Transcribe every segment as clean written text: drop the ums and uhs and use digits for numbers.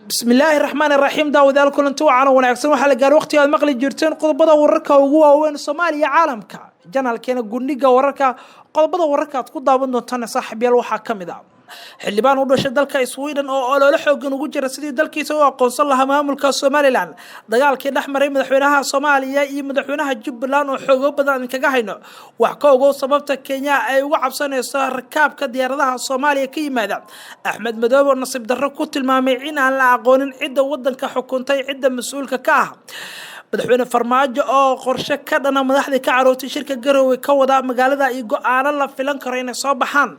بسم الله الرحمن الرحيم داود الكلنت وعنا ونعكسن waxa la gaar waqti aad maqli jirteen qodobada wararka ugu waaweyn Soomaaliya caalamka janaalkeena gudniga wararka qodobada wararka aad ku daawan doontaan saaxiibayaal waxa kamid ah xildhibaan u dhashay dalka Sweden oo olole xooggan ugu jira sidii dalkiisa u aqoonsan lahaa maamulka Somaliland dagaalkii dhaxmaray madaxweynaha Soomaaliya iyo madaxweynaha Jubbaland oo xoog badan kaga hayno wax ka ogow sababta Kenya ay uga cabsanayso rakaabka diyaaradaha Soomaaliya ka yimaada Axmed Madoobe oo nasiib darro ku tilmaamay in aan la aqoonin cidda wadanka xukuntay cidda mas'uulka ka ah madaxweyne farmaajo oo qorshe ka dhana madaxda ka carootay shirka Garowe ka wada magaalada iyo go'aano la filan karo inay soo baxaan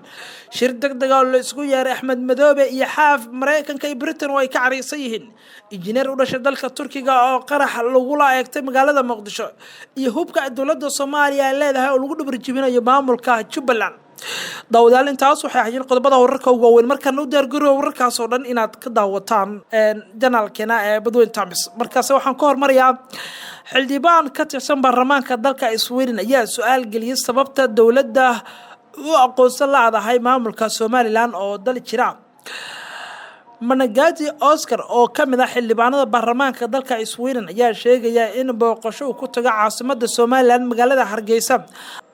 shir degdeg ah oo la isku yeeray Axmed Madoobe iyo xaaf Mareykanka iyo Britain oo ay ka careysan yihiin injineer u dhashay dalka Turkiga oo qarax lagu la eegtay magaalada Muqdisho iyo hubka dawladda Soomaaliya leedahay oo lagu dhabar jibinayo maamulka Jubbaland dawladda intaas waxay hayeen qodobada wararka ugu weyn markaan u diyaar garoow wararkaas oo dhan inaad ka daawataan janaalkeena ee Badweyn Times markaas waxaan ka hormariyaa xildhibaan ka tirsan baarlamaanka dalka Sweden ayaa su'aal geliyay sababta dawladda u aqoonsan laadahay maamulka Somaliland oo dal jira Managati Oscar oo kamid ah xildhibaanada baarlamaanka dalka Sweden ayaa sheegaya in booqasho uu ku tago caasimadda Somaliland magaalada Hargeysa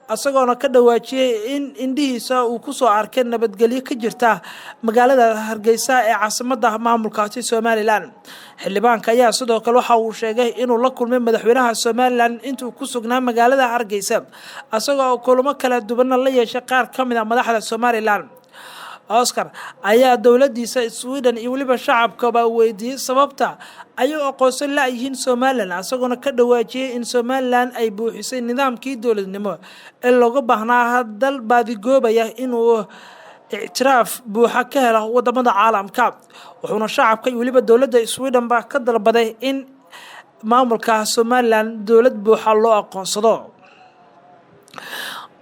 asagoona ka dhawaajiyay in indhihiisa uu ku soo arkay nabadgelyo ka jirta magaalada Hargeysa ee caasimadda maamulkaasi Somaliland xildhibaanka ayaa sidoo kale waxa uu sheegay inuu la kulmay madaxweynaha Somaliland intuu ku sugnaa magaalada Hargeysa asagoo kulamo kala duwan la yeeshay qaar kamid ah madaxda Somaliland Oscar ayaa dawladdiisa Sweden iyo waliba shacabka weydiiyay sababta ay u aqoonsan la yihiin Somaliland asagoona ka dhawaajiyay in Somaliland ay buuxisay nidaamkii dawladnimo ee looga baahnaa dal baadigoobaya inuu اعتراف buuxa ka helo wadamada caalamka wuxuuna shacabka iyo waliba dawladda Sweden ba ka dalbaday in maamulka Somaliland dawlad buuxa loo aqoonsado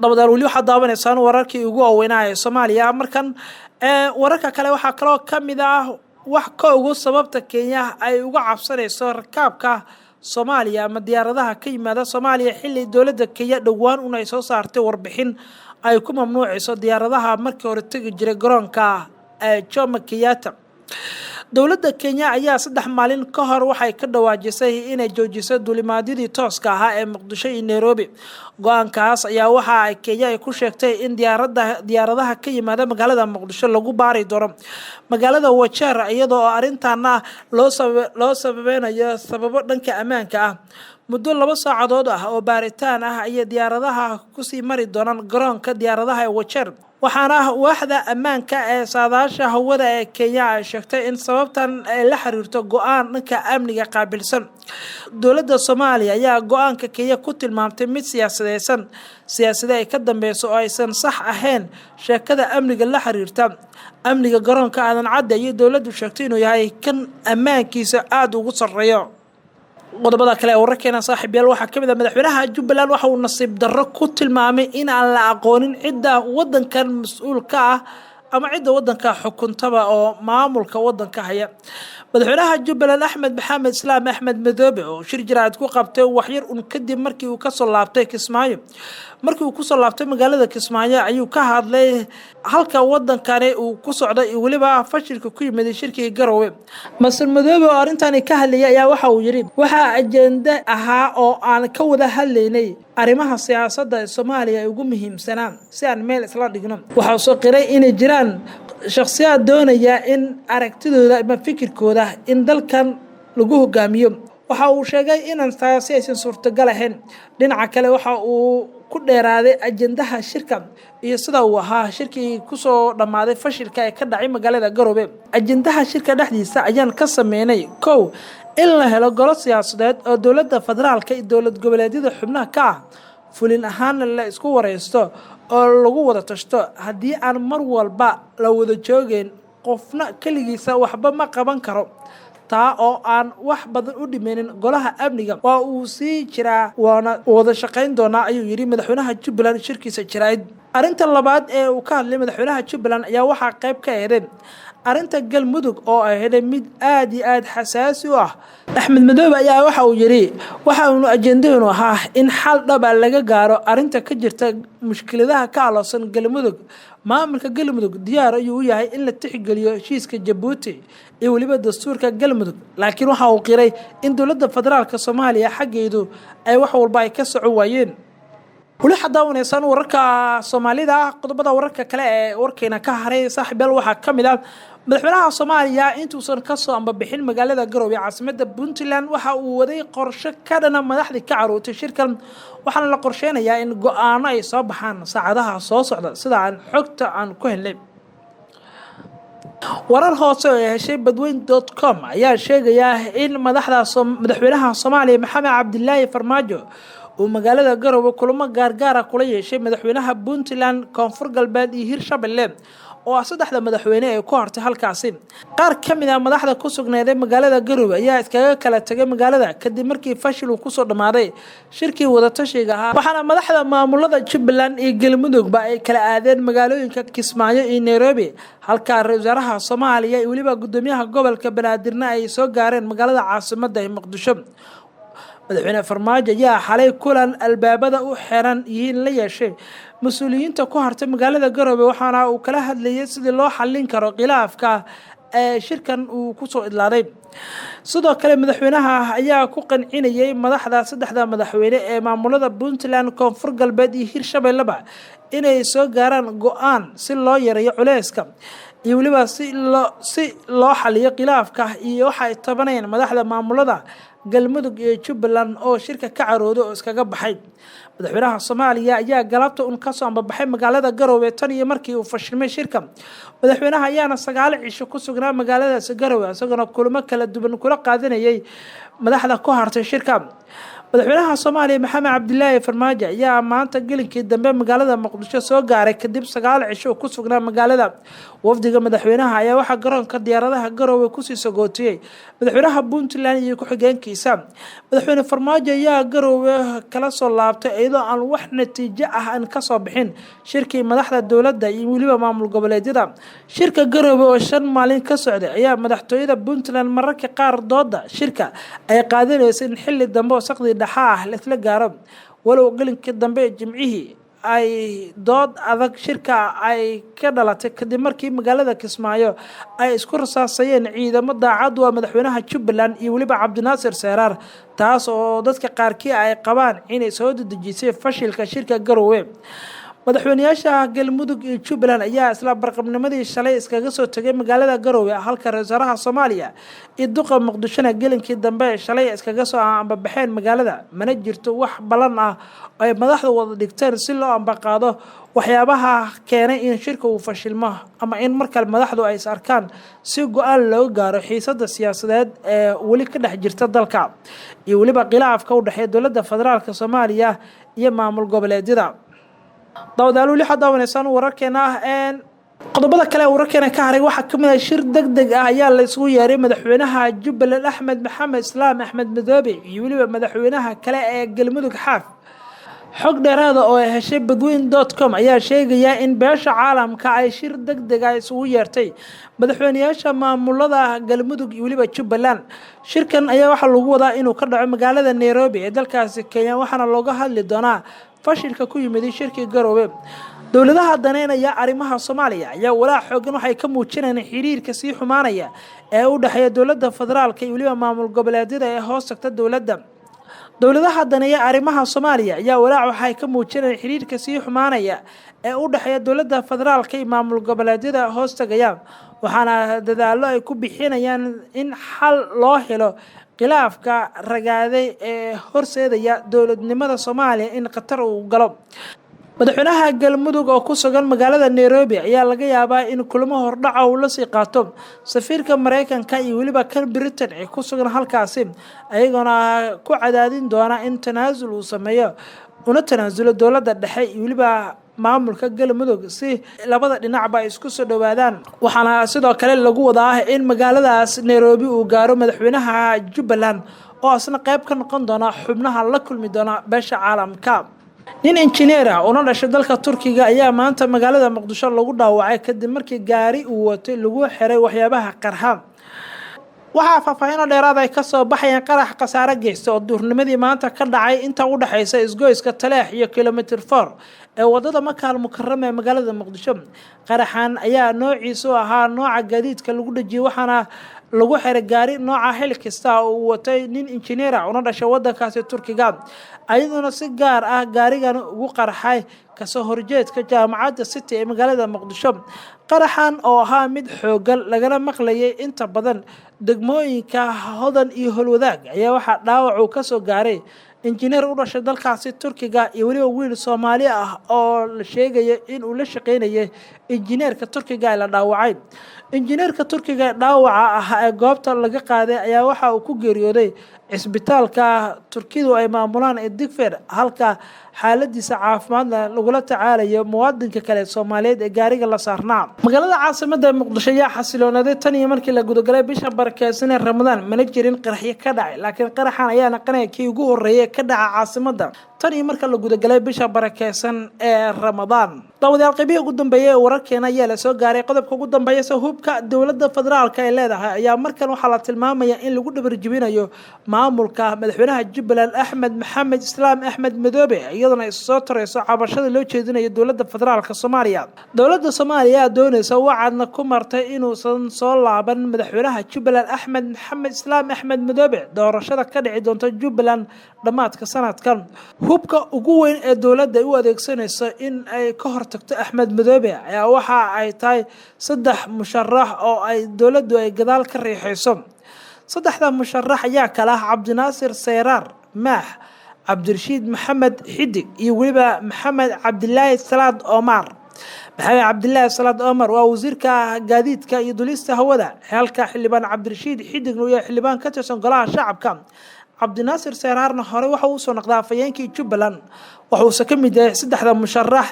dabadal wali waxa daawanaysan wararkii ugu waaweynaa ee Soomaaliya markan wararka kale waxa kale oo kamid ah wax ka ugu sababta Kenya ay uga cabsanayso rakaabka Soomaaliya ama diyaaradaha ka yimaada Soomaaliya xilli dawladda Kenya dhawaan ay soo saartay warbixin ay ku mamnuucayso diyaaradaha markii hore tagi jiray garoonka Jomo Kenyatta dawladda Kenya ayaa 3 maalin ka hor waxay ka dhawaajisay inay joojiso duulimaadyadii tooska ah ee Muqdisho iyo Nairobi go'aankaas ayaa waxa ay Kenya ku sheegtay in diyaaradaha ka yimaada magaalada Muqdisho lagu baari doono magaalada Wajeer iyadoo arrintaana loo sababeynayo sababo dhanka ammaanka ah muddo 2 saacadood ah oo baaritaan ah ay diyaaradaha ku sii mari doonaan garoonka diyaaradaha ee Wajeer waxaana waaxda ammaanka ee saadaasha hawada ee Kenya ay sheegtay in sababtan ay la xiriirto go'aan dhanka amniga qaabilsan dawladda Soomaaliya ayaa go'aanka Kenya ku tilmaamtay mid siyaasadeedsan siyaasadda ay ka dambayso oo aysan sax ahayn sheekada amniga la xiriirta amniga garoonka aadan cadda iyo dawladdu sheegtay inuu yahay kan ammaankiisa aad ugu sareeyo qodobada kale wararkeena saaxiibayaal waxa kamid ah madaxweynaha Jubbaland waxa uu nasiib darro ku tilmaamay in aan la aqoonin cidda wadankan mas'uulka ah ama cidda wadanka xukuntaba oo maamulka wadanka haya madaxweynaha Jubbaland Axmed Maxamed Islaam Axmed Madoobe oo shir jiraad ku qabtay wax yar kadib markii uu ka soo laabtay Kismaayo markii uu ku soo laabtay magaalada Kismaayo ayuu ka hadlay halka wadankan uu ku socday iyo waliba fashilka ku yimid shirkii Garowe Mas'uul Madoobe oo arrintan ka hadlayay ayaa waxa uu yiri waxa ajenda ahaa oo aan ka wada hadlaynay arrimaha siyaasadda Soomaaliya ugu muhiimsanaa si aan meel isla dhigno waxa soo qiray in jiraan shakhsiyaad doonaya in aragtidooda ama fikirkooda in dalkan lagu hogaamiyo waxa uu sheegay in taasi aysan suurtagal ahayn dhinaca kale waxa uu ku dheeraaday ajendaha shirka iyo sida uu ahaa shirkii ku soo dhamaaday fashilka ee ka dhacay magaalada Garowe ajendaha shirka dhexdiisa ayaan ka sameynay kow in la helo golo siyaasadeed oo dawladda federaalka iyo dawlad goboleedyada xubnaha ka ah fulin ahaan la isku wareysto oo lagu wada tashto hadii aan mar walba la wada joogeen qofna kaligiisa waxba ma qaban karo taa oo aan wax badan u dhimeyn golaha amniga waa uu sii jiraa waana wada shaqeyn doona ayuu yiri madaxweynaha Jubbaland shirkiisa jirayd arinta labaad ee uu ka hadlay madaxweynaha Jubbaland ayaa waxa qayb ka ahayd arinta galmudug oo ahayd mid aad iyo aad xasaasi u ah. Axmed Madoobe ayaa waxa uu yiri waxa uu ajendadeenu ahaa in xal dhab ah laga gaaro arinta ka jirta mushkiladaha ka aloosan galmudug. maamulka galmudug diyaar ayuu u yahay in la tixgeliyo heshiiska Jabuuti iyo waliba dastuurka galmudug, laakiin waxa uu qiray in dowladda federaalka Soomaaliya xageedu ay wax walba ay ka socon waayeen. wali xadaa wanaagsan wararka Soomaalida qodobada wararka kale ee warkeena ka haray saaxiibal waxa kamid ah madaxweynaha Soomaaliya intuusan ka soo amba bixin magaalada Garowe caasimadda Puntland waxa uu waday qorshe ka dhana madaxda ka carootay shirkan, waxaana la qorsheynayaa in go'aano ay soo baxaan saacadaha soo socda sida aan xogta aan ku helnay. warar hoose oo heshay badweyn.com ayaa sheegaya in madaxweynaha Soomaaliya Maxamed Cabdilaahi Farmaajo uu magaalada Garowe kulamo gaar ah kula yeeshay madaxweynaha Puntland, Koonfur Galbeed iyo Hirshabelle oo saddexda madaxweyne ee ku hartay halkaasi. qaar kamid ah madaxda ku sugnayd magaalada Garowe ayaa iskaga kala tagay magaalada kadib markii fashil uu ku soo dhamaaday shirkii wada tashiga ahaa, waxaana madaxda maamulada Jubbaland iyo Galmudug ay kala aadeen magaalooyinka Kismaayo iyo Nairobi, halka ra'iisul wasaaraha Soomaaliya iyo waliba gudoomiyaha gobolka Banaadirna ay soo gaareen magaalada caasimadda Muqdisho. madaxweyne Farmaajo ayaa xalay kulan albaabada u xiran yihiin la yeeshay mas'uuliyiinta ku hartay magaalada Garowe, waxaana uu kala hadlayay sidii loo xallin karo khilaafka ee shirkan uu ku soo idlaaday. sidoo kale madaxweynaha ayaa ku qancinayay madaxda saddexda madaxweyne ee maamulada Puntland, Koonfur Galbeed iyo Hirshabelle inay soo gaaraan go'aan si loo yareeyo culeyska iyo waliba si loo xalliyo khilaafka iyo waxa ay tabanayaan madaxda maamulada Galmudug iyo Jubbaland oo shirka ka carooday oo iskaga baxay. madaxweynaha Soomaaliya ayaa galabta ka soo baxay magaalada Garowe tan iyo markii uu fashilmay shirka. madaxweynaha ayaana 9 cisho ku sugnaa magaalada Garowe isagoo kulamo kala duwan kula qaadanayay madaxda ku hartay shirka. madaxweynaha Soomaaliya Maxamed Cabdilaahi Farmaajo ayaa maanta gelinkii dambe magaalada Muqdisho soo gaaray kadib 9 cisho ku sugnaa magaalada. wafdiga madaxweynaha ayaa waxa garoonka diyaaradaha Garowe ku sii sagootiyay madaxweynaha Puntland iyo ku-xigeenkiisa. madaxweyne Farmaajo ayaa Garowe kala soo laabtay iyadoo aan wax natiijo ah aan ka soo bixin shirkii madaxda dowladda iyo waliba maamul goboleedyada. shirka Garowe oo 5 maalin ka socday ayaa madaxtooyada Puntland mararka qaar dooda shirka ay qaadanayeen in xilli dambe oo saqdi dhaxaa la isla gaaro, walow gelinkii dambe Jimcihii ay dood adag shirka ay ka dhalatay kadib markii magaalada Kismaayo ay isku rasaasayeen ciidamo daacad u ah madaxweynaha Jubbaland iyo waliba Cabdinaasir Seeraar, taas oo dadka qaarkii ay qabaan inay soo dedejisay fashilka shirka Garowe. madaxweynayaasha Galmudug iyo Jubbaland ayaa isla barqabnimadii shalay iskaga soo tagay magaalada Garowe, halka ra'iisul wasaaraha Soomaaliya iyo duqa Muqdisho gelinkii dambe shalay iskaga soo baxeen magaalada. mana jirto wax balan ah oo ay madaxdu wada dhigteen si loo ambaqaado waxyaabaha keenay in shirka uu fashilmo ama in markale madaxdu ay arkaan si go'aan loo gaaro xiisada siyaasadeed ee wali ka dhex jirta dalka iyo waliba khilaafka u dhaxeeya dowladda federaalka Soomaaliya iyo maamul goboleedyada. dawdalu li xadaa wanaagsan wararkeena qodobada kale wararkeena ka haray waxa kamid ah shir degdeg ah ayaa la isugu yeeray madaxweynaha Jubbaland Axmed Maxamed Islaam Axmed Madoobe iyo waliba madaxweynaha kale ee Galmudug Xaaf. xog dheeraad oo heshay badweyn.com ayaa sheegaya in beesha caalamka ay shir degdeg ah isugu yeertay madaxweynayaasha maamulada Galmudug iyo waliba Jubbaland. shirkan ayaa waxa lagu wadaa inuu ka dhaco magaalada Nairobi ee dalkaasi Kenya, waxaana looga hadli doonaa fashilka ku yimid shirkii Garowe. dowladaha daneynaya arrimaha Soomaaliya ayaa walaac xooggan waxay ka muujinayaan xiriirka sii xumaanaya ee u dhaxeeya dowladda federaalka iyo waliba maamul goboleedyada ee hoos tagta dowladda. dowladaha daneeya arrimaha Soomaaliya ayaa walaac waxay ka muujinayaan xiriirka sii xumaanaya ee u dhaxeeya dowladda federaalka iyo maamul goboleedyada hoos tagaya, waxaana dadaallo ay ku bixinayaan in xal loo helo khilaafka ragaaday ee horseedaya dowladnimada Soomaaliya in qatar uu galo. madaxweynaha Galmudug oo ku sugan magaalada Nairobi ayaa laga yaabaa in kulamo hordhaca uu la sii qaato safiirka Mareykanka iyo waliba kan Britain ee ku sugan halkaasi, ayagoona ku cadaadin doona in tanaasul uu sameeyo una tanaasulo dowladda dhexe iyo waliba maamulka Galmudug si labada dhinacba isku soo dhawaadaan. waxaana sidoo kale lagu wadaa in magaaladaas Nairobi uu gaaro madaxweynaha Jubbaland oo asna qayb ka noqon doona xubnaha la kulmi doona beesha caalamka. nin injineer ah oo dhashay dalka Turkiga ayaa maanta magaalada Muqdisho lagu dhaawacay kadib markii gaari uu watay lagu xiray waxyaabaha qarxa. waxaa faahfaahin dheeraad ah ka soo baxayaan qarax khasaare geysta oo duurnimadii maanta ka dhacay inta u dhaxaysa isgoyska Taleex iyo kilometer 4 ee wadada Maka al-Mukarrama ee magaalada Muqdisho. qaraxan ayaa noociisu ahaa nooca gaadiidka lagu dhajiyay waxaana lagu xiray gaari nooca xil kasta oo watay nin injineer ah oo dhashay wadankaasi Turkiga. ayaduna si gaar ah gaarigan ugu qarxay kasoo horjeedka jaamacadda City ee magaalada Muqdisho. qaraxan oo ahaa mid xoogan lagana maqlayay inta badan degmooyinka Hodan iyo Holwadaag ayaa waxa dhaawac uu ka soo gaaray injineer u dhashay dalkaasi Turkiga iyo waliba wiil Soomaali ah oo la sheegay in uu la shaqeynayay injineerka Turkiga la dhaawacay. injineerka Turkiga dhaawaca ah ee goobta laga qaaday ayaa waxa uu ku geeriyooday isbitaalka Turkidu ay maamulaan ee Digfaar halka xaaladiisa caafimaad lagula tacaalayo muwaadinka kale Soomaaliyeed ee gaariga la saarnaa. magaalada caasimadda Muqdisho ayaa xasiloonaday tan iyo markii la gudagalay bisha barakeysan ee Ramadaan mana jirin qaraxyo ka dhacay laakiin qaraxan ayaa naqanay kii ugu horeeyay ka dhaca caasimadda tan iyo markii la gudagalay bisha barakeysan ee Ramadaan. dawadayaal qaybihii ugu dambeeyay wararkeena ayaa la soo gaaray qodobka ugu dambeeya hubka dowladda federaalka ay leedahay ayaa markan waxa la tilmaamayaa in lagu dhabar jibinayo maamulka madaxweynaha Jubbaland Axmed Maxamed Islaam Axmed Madoobe iyaduna ay soo tarayso cabashada loo jeedinayo dowladda federaalka Soomaaliya. dowladda Soomaaliya doonaysa wacadna ku martay inuu soo laaban madaxweynaha Jubbaland Axmed Maxamed Islaam Axmed Madoobe doorashada ka dhici doonta Jubbaland dhamaadka sanadkan. hubka ugu weyn ee dowladda u adeegsanayso in ay ka hortagto Axmed Madoobe ayaa waxa ay tahay 3 musharax oo ay dowladdu ay gadaal ka riixayso. 3 musharax ayaa kala ah Cabdinaasir Seyraar Maax, Cabdirashiid Maxamed Xidig iyo waliba Maxamed Cabdilaahi Salaad Omar. maxamed Cabdilaahi Salaad Omar waa wasiirka gaadiidka iyo dulista hawada halka xildhibaan Cabdirashiid Xidig uu yahay xildhibaan ka tirsan golaha shacabka. Cabdinaasir Seyraarna hore waxa uu soo noqday afayeenkii Jubbaland wuxuu ka mid yahay 3 musharax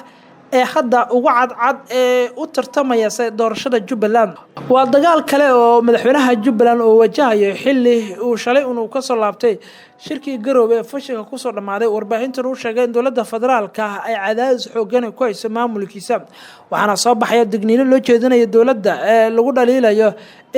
ee hadda ugu cadcad ee u tartamaya doorashada Jubbaland. waa dagaal kale oo madaxweynaha Jubbaland oo wajahayo xilli uu shalay inuu ka soo laabtay shirkii Garowe ee fashilka ku soo dhamaaday. warbaahintan uu sheegay in dowladda federaalka ay cadaadis xooggan ku hayso maamulkiisa waxaana soo baxaya digniino loo jeedinayo dowladda ee lagu dhaliilayo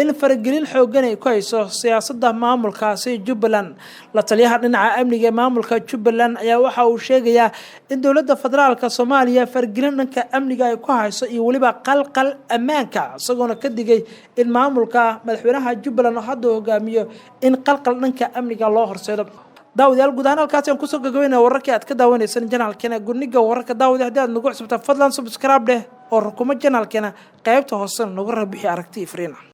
in faragelin xooggan ay ku hayso siyaasadda maamulkaasi Jubbaland. la taliyaha dhinaca amniga ee maamulka Jubbaland ayaa waxa uu sheegayaa in dowladda federaalka Soomaaliya faragelin dhanka amniga ay ku hayso iyo waliba qalqal ammaanka isagoona ka digay in maamulka madaxweynaha Jubbaland hadda hogaamiyo in qalqal dhanka amniga loo horseedo. daawadayaal guud ahaan halkaas aan kusoo gagabeynaa wararkii aad ka daawaneysaan janaalkeena gudniga wararka. daawada haddii aad nagu cusubtaa fadlan subscribe dheh oo rukumo janaalkeena qaybta hoose nagu rabixi aragti ifriina.